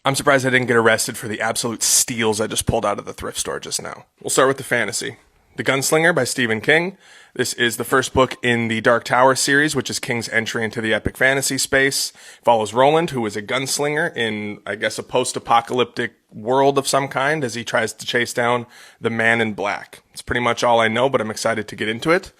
I'm surprised I didn't get arrested for the absolute steals I just pulled out of the thrift store just now. We'll start with the fantasy. The Gunslinger by Stephen King. This is the first book in the Dark Tower series, which is King's entry into the epic fantasy space. Follows Roland, who is a gunslinger in, I guess, a post-apocalyptic world of some kind as he tries to chase down the Man in Black. It's pretty much all I know, but I'm excited to get into it.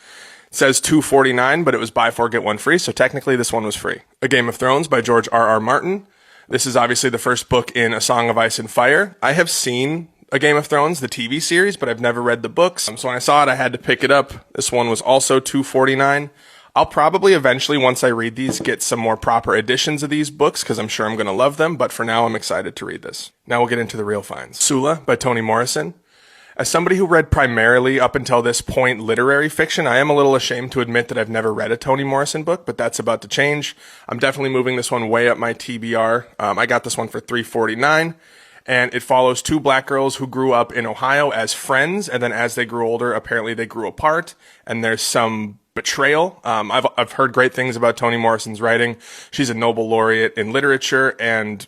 It says $2.49, but it was buy four, get one free, so technically this one was free. A Game of Thrones by George R.R. Martin. This is obviously the first book in A Song of Ice and Fire. I have seen A Game of Thrones, the TV series, but I've never read the books. So when I saw it, I had to pick it up. This one was also $2.49. I'll probably eventually, once I read these, get some more proper editions of these books because I'm sure I'm going to love them. But for now, I'm excited to read this. Now we'll get into the real finds. Sula by Toni Morrison. As somebody who read primarily, up until this point, literary fiction, I am a little ashamed to admit that I've never read a Toni Morrison book, but that's about to change. I'm definitely moving this one way up my TBR. I got this one for $3.49, and it follows two black girls who grew up in Ohio as friends, and then as they grew older, apparently they grew apart, and there's some betrayal. I've heard great things about Toni Morrison's writing. She's a Nobel laureate in literature, and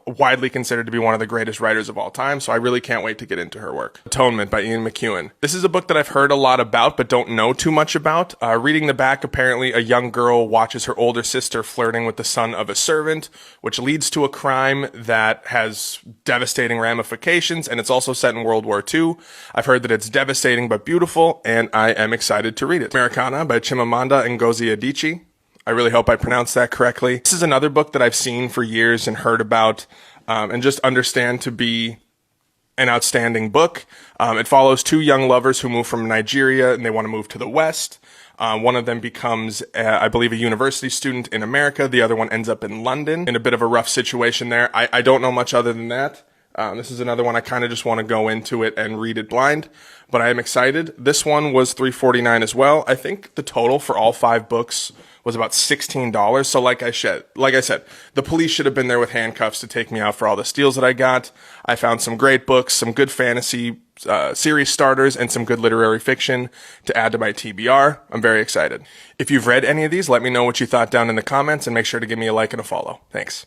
widely considered to be one of the greatest writers of all time, so I really can't wait to get into her work. Atonement by Ian McEwan. This is a book that I've heard a lot about, but don't know too much about. Reading the back, apparently a young girl watches her older sister flirting with the son of a servant, which leads to a crime that has devastating ramifications, and it's also set in World War II. I've heard that it's devastating but beautiful, and I am excited to read it. Americana by Chimamanda Ngozi Adichie. I really hope I pronounced that correctly. This is another book that I've seen for years and heard about and just understand to be an outstanding book. It follows two young lovers who move from Nigeria and they want to move to the West. One of them becomes, I believe, a university student in America. The other one ends up in London in a bit of a rough situation there. I don't know much other than that. This is another one I kind of just want to go into it and read it blind, but I am excited. This one was $3.49 as well. I think the total for all 5 books was about $16. So like I said, the police should have been there with handcuffs to take me out for all the steals that I got. I found some great books, some good fantasy series starters, and some good literary fiction to add to my TBR. I'm very excited. If you've read any of these, let me know what you thought down in the comments, and make sure to give me a like and a follow. Thanks.